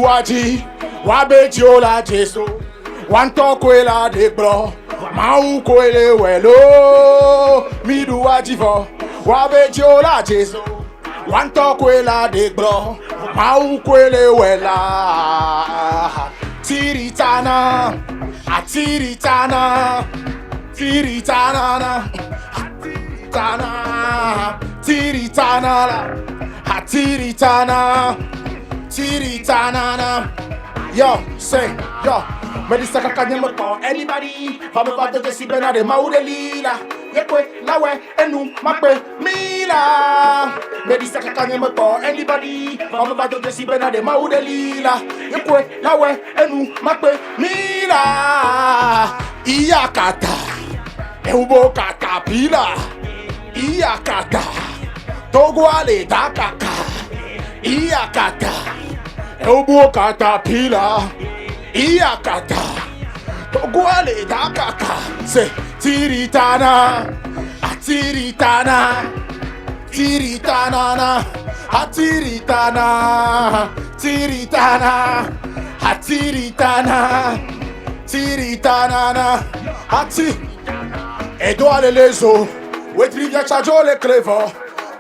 Miduaji, Wabetiola Jeso, Wantokwela de Bro, Maukwele Welo, Miduaji for, Wabetiola Jeso, Wantokwela de Bro, Maukwele Wela, Tiritana, Atiritana, Tiritana, Tiritana, Tiritana, Tiritana, Tiritana. Yo, say, yo. Me dis ka kanye me call anybody. Fa me va de si bena de maudelila. Yekwe lawe enu makwe mila. Me dis ka kanye me call anybody. Fa me va de si bena de maudelila. Yekwe lawe enu makwe mila. Iyakata. Eubo katapila. Iyakata. Togwale dakaka. Iyakata. Eubo katapila. Iyakata. Togwale dakaka. Se tiritana. Atiritana. Tiritana. Atiritana. Tiritana. Atiritana. Tiritana. Ati. Edouard lezo. Wetrivia chajo le clever.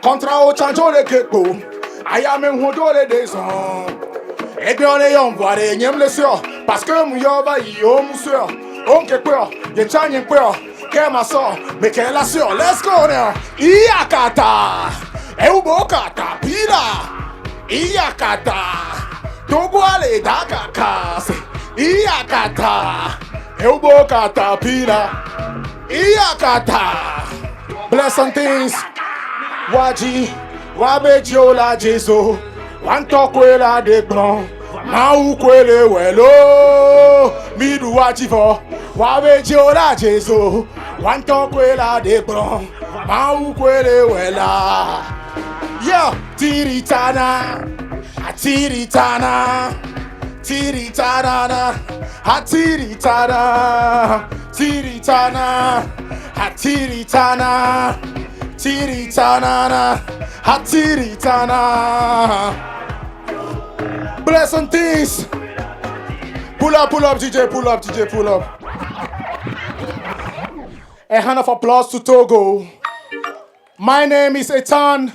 Contra o chanjo le kepo. Ayame hondo le descend. Et bien les hommes voient les nièmes les sœurs. Parce que mouillon va y oh monsieur. On que peur, y'a chanye peur. Qu'est ma soeur, mais qu'est la sœur. Let's go now. Iyakata. Eubo kata pila. Iyakata. Togwale dakaka. Iyakata. Eubo kata pila. Iyakata. Blessings. Waji, Wabetiola Jeso, Wantokwela de Blanc, Maukwele Welo, Miduaji for, Wabetiola Jeso, Wantokwela de Blanc, Maukwele Wela. Yo, Tiritana, Atiritana, Tiritana, Atiritana, Tiritana, Atiritana. Tiritana, Tiritana. Blessing things. Pull up, DJ, pull up, DJ, pull up. A hand of applause to Togo. My name is Etane.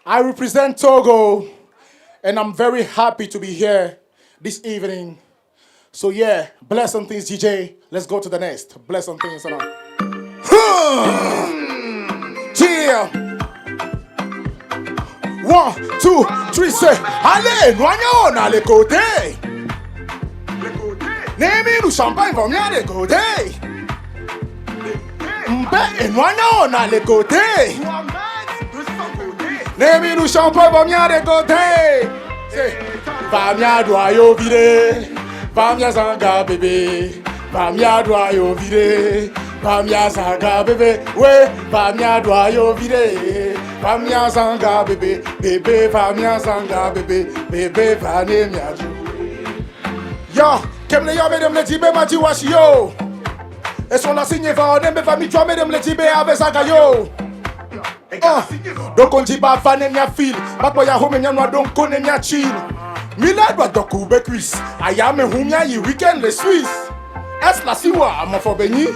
I represent Togo, and I'm very happy to be here this evening. So yeah, blessing things, DJ. Let's go to the next. Blessing things. Yeah. 1, 2, 3, say, allez, noyons à les côtés. Nemi nous champagne va bien les côtés. M'bé et noyons à les côtés. Nemi nous champagne va bien les côtés. Va bien doyo viré. Va bien zanga bébé. Va bien doyo viré. Pamia zanga bébé, ouais, pamia doyo vide. Pamia zanga bébé, bébé, pamia zanga bébé, bébé, pané mia jou. Yo, kem le yo mesdames le tibé ma washi yo. Et son la signe va on aime famille toi mesdames le tibé avec zanga yo. Donc on dit pas fané mia fil, pas quoi ya home mia no donc connaît mia chill. Mila doit doku be cuisse, aya me humia yi weekend le Suisse. Est la siwa mon fo béni.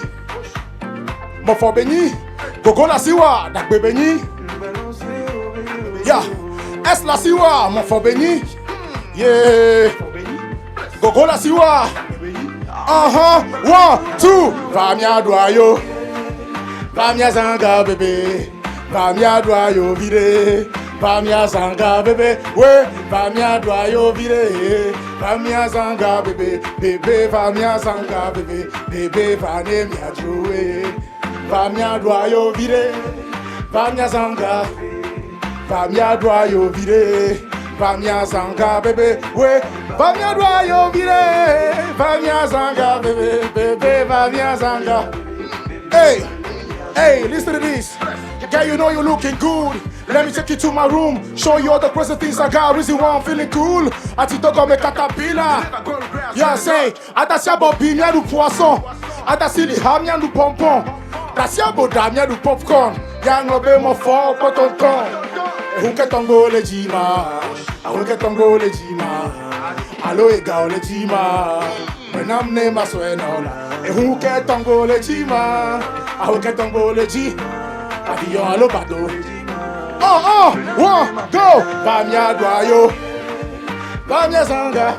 Mon fort béni, Gogo la siwa, dakbe béni. Yeah, est la siwa, mon fort béni. Yeah, Gogo la siwa. 1, 2, Vamia doyo. Vamia zanga bébé. Vamia doyo vide. Vamia zanga bébé. Ouais, Vamia doyo vide. Vamia zanga bébé. Bébé, Vamia zanga bébé. Bébé, Vane mia joué. Vamia doyo vide, Vamia zanga, Vamia doyo vide, Vamia zanga bébé, ouais, Vamia doyo vide, Vamia zanga bébé, bébé, Vamia zanga. Hey, listen to this. Girl, you know you're looking good. Let me take you to my room, show you all the crazy things I got. Reason why I'm feeling cool. Atito comme caterpillar. Yeah, say, attention Bobby, mia du poisson. Attention les ham, mia du pompon. Attention Boda, mia du popcorn. Y'a un obé mon fort, pas ton ton. Huke tongo le jima, huke tongo le jima. Alo ega le jima, menam ne maswenola. Huke tongo le jima, huke tongo le ji. Avion alo bateau. Oh, one, go. Bamia doyo, bamia zanga,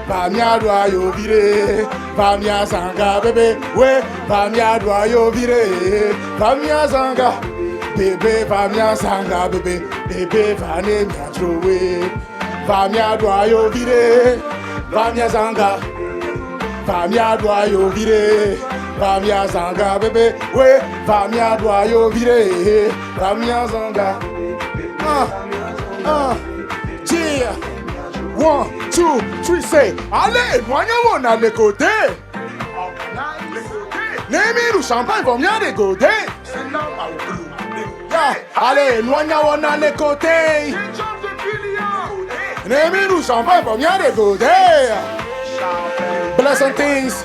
bamia doyo vire, bamia zanga bébé, ouais, bamia doyo vire, bamia zanga. Bébé va mia sanga bébé, bébé va ne mia trouver. Va mia doyo vire, va mia sanga. Va mia doyo vire, va mia sanga bébé, ouais, va mia doyo vire, va mia sanga. Yeah. 1, 2, 3, say, allez, moi on a les côtés. Nemi le champagne va bien dégoter. Allez, nous on a les côtés. Nemi nous champagne pour bien dégoter. Bless and things.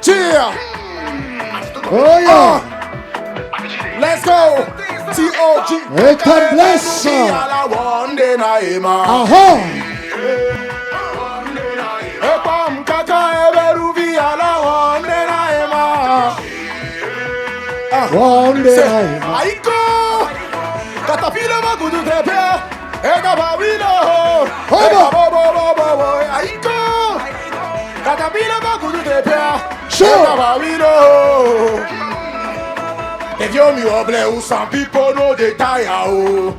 Cheer. Oh yeah. Let's go. T.O.G. Etane bless. Aha. Komm kaka everuvi ala one na One day. Aiko! Katapila magudu tepe, ega babilo. Aiko! Katapila magudu tepe, ega babilo. If you me oble ou some people no détail oh.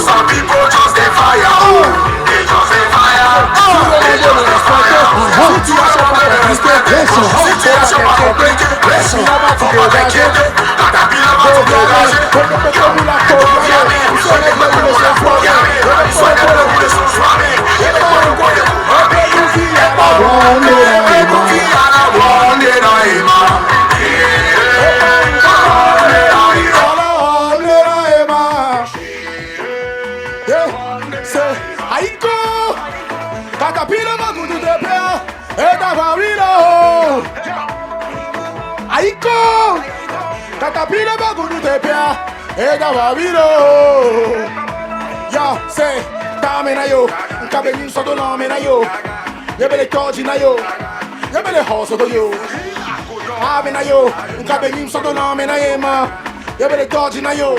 Some people just the fire. Some people just the fire. They just the fire. Situation pas compliquée. Situation pas compliquée. Situation pas compliquée. Katapila va te dégager. Comme la courrière. Nous sommes les bleus de ce soir. Nous sommes les bleus de ce soir. Katapila bagudu tepia, ega babilo. Ya, say, dame na yo, nkabe sodo na me na yo. Yebele toji na yo, yebele hoso do yo. Ave na yo, nkabe sodo na me na yema. Yebele toji na yo,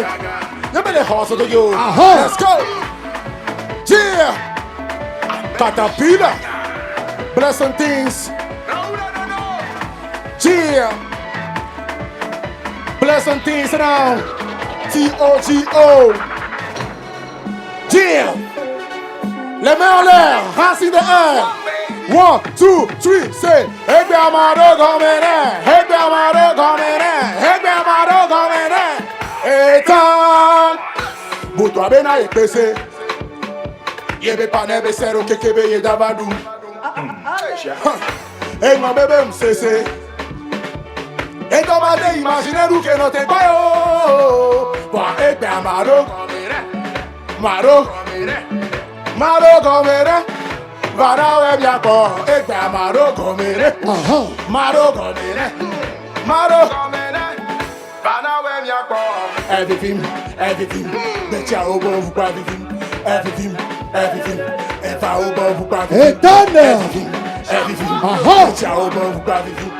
yebele hoso do yo. Let's go. Yeah. Katapila, blessing things. Yeah. Blessing things now. T-O-G-O. Yeah. Les mains en l'air, racines de air. 1, 2, 3, say. Egbe amado gomene. Egbe amado gomene. Egbe amado gomene. Etane. Boutwa bena ekpese. Yebe panebe sero kekebe ye dabadu. Egman bebe msese. Et dans ma vie, imaginez-vous que notre bayo. Pour être un maro. Maro. Maro gomere. Vara we bien pour être un maro gomere. Maro gomere. Maro gomere. Vara we bien pour everything, everything. Betcha au bon vous pas everything. Everything, everything. Et va au bon vous pas everything. Everything, everything. Betcha au bon vous pas everything.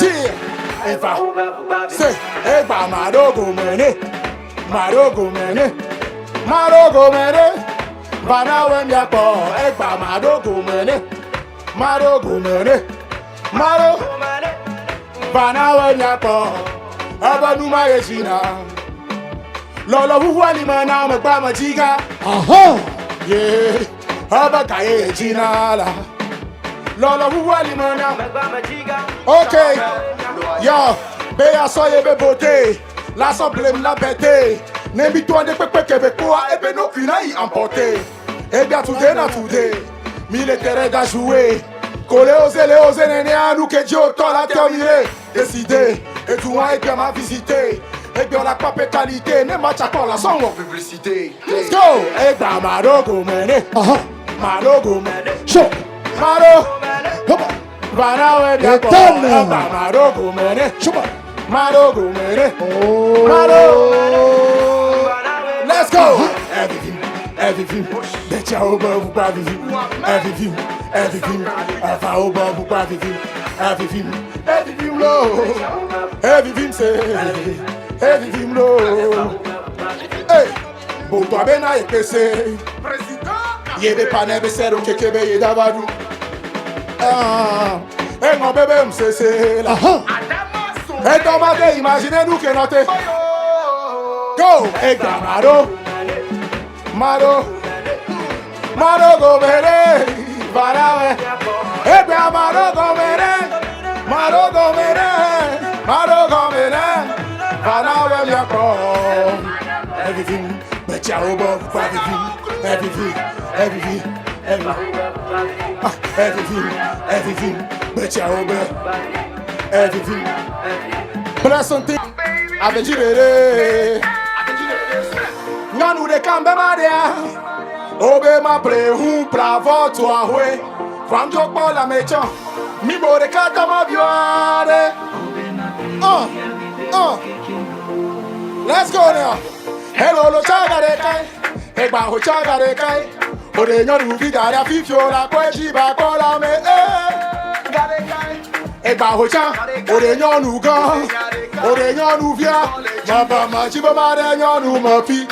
Yeah, if I say, hey, ba marogo mene, marogo mene, marogo mene, vana wem ya po, hey, ba marogo mene, marogo mene, marogo mene, vana wem ya po, aba numa yeshina, lolo huwali mana magba majiga, yeah, aba kaye yeshina la. Lolo huwali mana. Okay. Yo, be a soye be beauté. L'assemblée la bête. N'invite-toi de pepe québécois et ben no kuna y emporter. Et bien today na today. Militaire da jouer. Collé aux nene à nous que Dieu t'a terminé. Décidé. Et tout et bien m'a visité. Et bien la pape qualité. Ne match encore la son en publicité. Let's go. Et bien Marogo mene. Marogo mene. Show. Maro, Vanawe bien Etane. Marogo mene. Chupa. Marogo mene. Oh. Let's go. Everything. Betcha over vous pas vivre. Everything. Enfin au bas vous pas vivre. Everything low. Everything c'est. Everything low. Hey. Bon toi ben a épessé. Yé pas nebe sero kekebe yé d'abadou. Et mon bébé c'est là. Et dans ma vie, imaginez-nous que notre go et Maro go mere Varawe et bien Maro go mere Varawe bien comme everything but ya over everything but ya over everything Bless something avec Jirere Nanou de Kambe Maria Obe ma prehu pravo toi we From Jokbo la méchant Mi bo de kata ma biware Let's go now Hello lo chaga de kai Egba ho chaga de kai Ode nyoru vidara fifio la kwe jiba kola me Gade kai Egba ho cha Ode nyonu gan Ode nyonu via Maba ma jiba mare nyonu mapi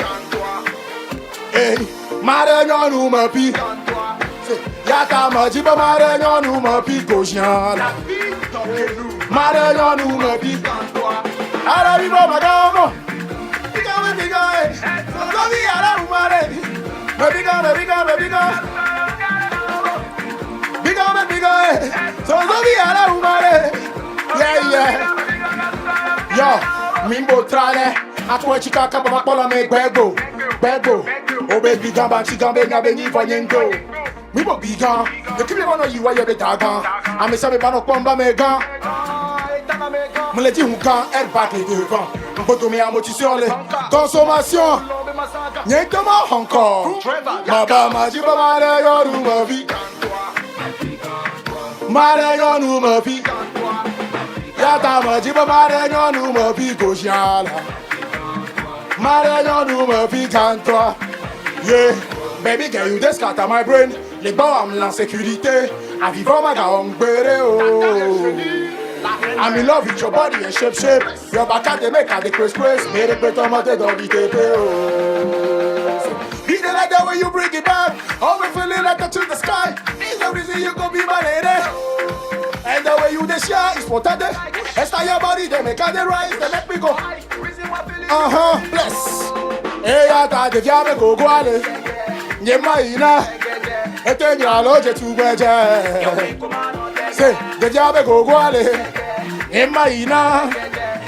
Hey, mare nyonu mapi Yaka ma jiba mare nyonu mapi Gojana Mare nyonu mapi Ara vivo magamo Biga Sobi ara umare Biga Sobi ara umare Yeah Yo, mimbo trale Akwe chika kapa makola me gbego Obe bigan ba chigambe nyabe ni vanyengo Mimbo bigan Yekimi wano yiwa yebe dagan Ame sabe bano kwamba me gan Me le di hunkan elle bat les devants Mpoto me amoti sur les consommations Nyentema encore Maba majiba mare yoru mavi Mare yoru mavi Yata majiba mare yoru mavi Gojala Mare yoru mavi cantoi Yeah, baby girl you just scatter my brain Les bombes l'insécurité A vivre ma gaong bere oh I'm in love with your body and shape Your back at the make at the craze Mere beto mate don't be tepe oh Be the like the way you bring it back Always feeling like a to the sky Is the reason you gon' be my lady And the way you the share is what I do Extra your body they make all the rise They make me go Bless Hey yata de via me go guale Nye maina Ete nyra loje tu gweje Say de via me go guale Nye maina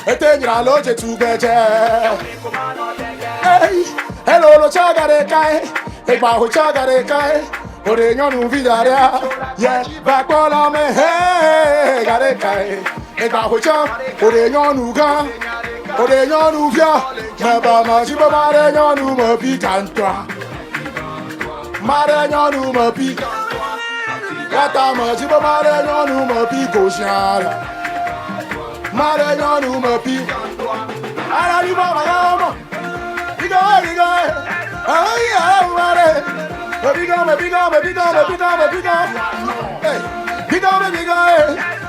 Ete nyra loje tu gweje Hey Hello lo chagare kai Egba ho chagare kai Ore nyonu vidaria Yeah back on me hey gare kai Egba ho cha Ore nyonu ga Ore nyonu via Maba ma jiba mare nyonu ma pi kantwa Mare nyonu ma pi Yata ma jiba mare nyonu ma pi gojara Mare nyonu ma pi Ara di ba ma yama Biga Ay ay mare Biga Hey Biga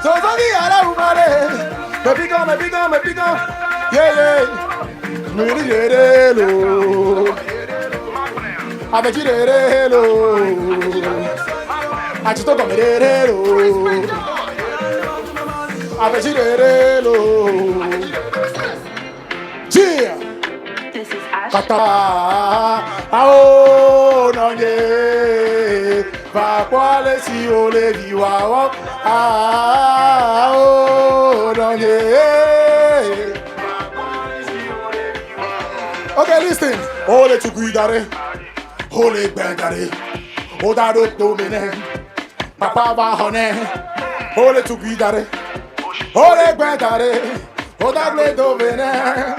So di ara mare Biga Yeah Miri yerelo Avec yerelo Achito comme yerelo Avec yerelo Jour This is Ash. Kata Ao nonye Va kwale si ole viwa Ao nonye Okay, listen. Ole Togbui K.A. Ole Bendare. Oda do domine. Papa va hone. Ole Togbui K.A. Ole Bendare. Oda gle domine.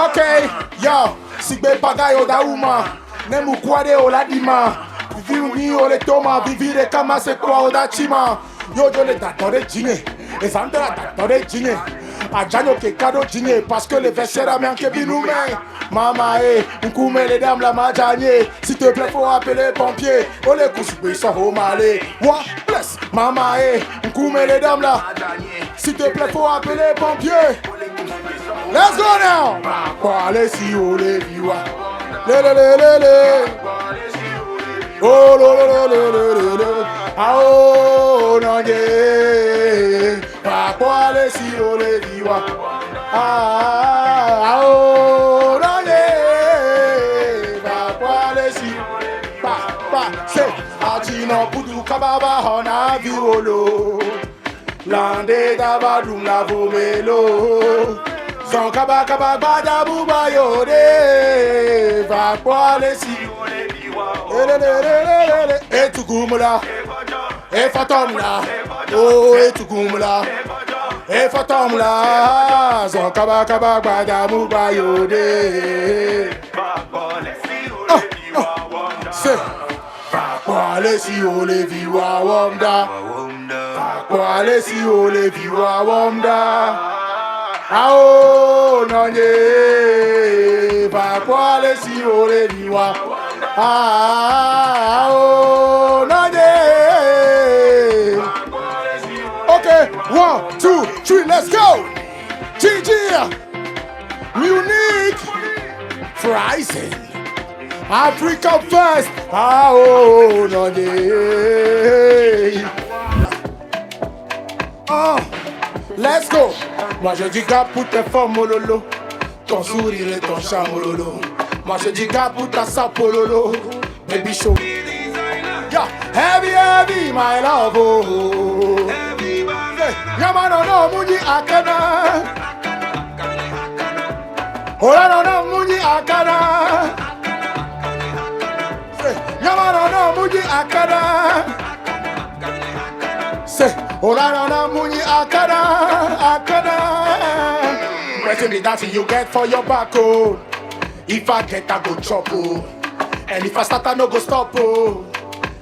Okay, yo. Sigbe bagay oda uma. Nemu kwade ola dima. Vivi Biuni ole toma vivire kama se kwa odachima. Yo le datore djine. Et Sandra datore djine. Adjanyo ke kado djine parce que les versera bien que binoume. Mama nkume les dames la majanye. S'il te plaît faut appeler les pompiers. Ole kusibe so homale. Moi bless. Mama nkume les dames là. S'il te plaît faut appeler les pompiers. Let's go now. Kwa le si ole viwa. Le. Oh lo. Ah oh non ye. Kwa le si ole viwa. Ah oh non ye. Kwa le si. Pa se. Achino pudu kababa hona violo. Lande dabadum la vomelo. Son kaba bada buba yode. Va kwa le si. Et tu gumula, et fatomla, oh et tu gumula, et fatomla, son kaba bada buba yode. C'est va kwa le si ole viwa womda, va kwa le si ole viwa womda. Ah non ye, va kwa le si ole viwa. Ah oh non ye. Okay, 1, 2, 3, let's go. Gigi, Musique, Freising, Africa first. Ah oh non ye. Let's go. Moi je dis gars pour tes formes mololo, ton sourire et ton charme mololo. Moi je dis gars pour ta sapololo, baby show. Yeah, heavy my love. Oh. Yama no muni akana. Hola no muni akana. Yama no muni akana. Say, hola no muni akana. Pressing me that you get for your back, oh. If I get, I go chop, oh. And if I start, I no go stop, oh.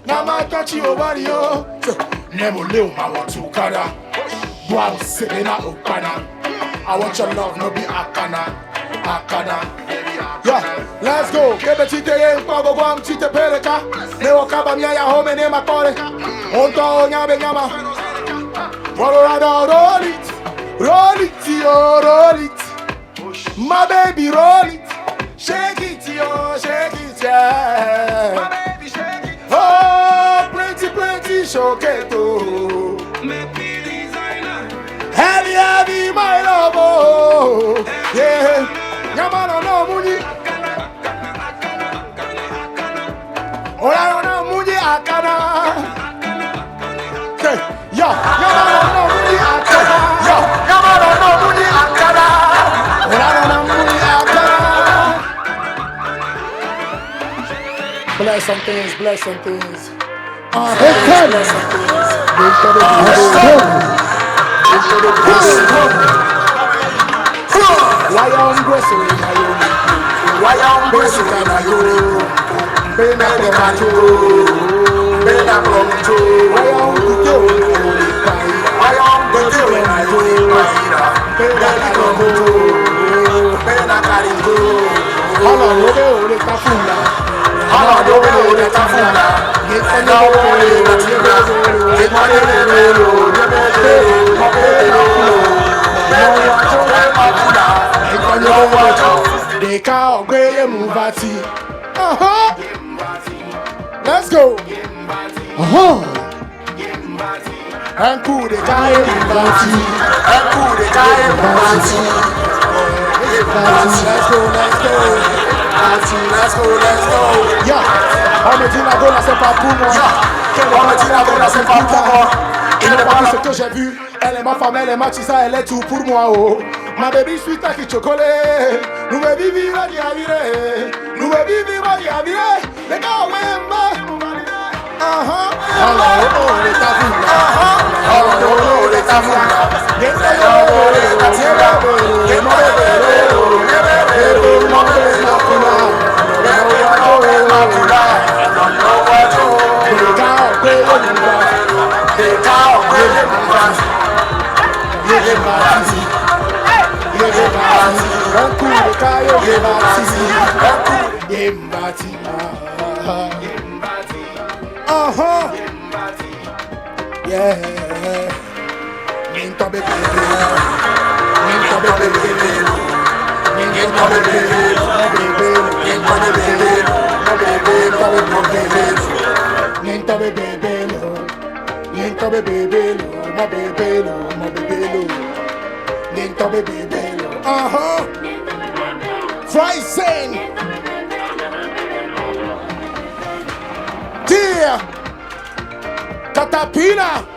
Now my touchy over you. Nemo leo, I want to kada. Wow, Serena Okana. I want your love, no be akana. Yeah, let's go. Kebe chite ye, mpago guam chite peleka. Neo kaba miya ya home ne makore. Onto nyabe nyama. Roll it, yo, roll it. My baby, roll it. Shake it, yo, shake it, yeah. My baby, shake it. Oh, plenty, shake it, oh. Heavy, my love, oh. Yeah. Yamano no muni. Ola no muni akana. Okay, yeah. Yamano no muni akana. Yeah. Yamano no muni akana. Ola no muni akana. Bless some things. Bless some things. Why I'm blessing you? Why I'm blessing you? Bena promato, bena promato. Why I'm good? Why I'm good? Bena promato, bena carico. Hala robe ole tafuna. Hala robe ole tafuna. Getana ole tafuna. Getana they can't get muvati. Let's go. And cool the guy muvati. And cool the guy muvati. Let's go. Yeah. On me dit la gola c'est pas pour moi. On me dit la gola c'est pas pour moi. Il n'est pas ce que j'ai vu. Elle est ma femme, elle est ma tisa, elle est tout pour moi. Oh. Ma baby sweet à qui chocolat. Nous me vivons à diavire. Nous me vivons à diavire. Les gars, ouais, oh, les tafuna. Oh, les tafuna. Yeah. Ninto bebe. Ninto bebe. Ninto bebe. Ninto bebe. Ninto bebe. Ma bebelo. Ninto bebe. Freising. Dear. Caterpillar.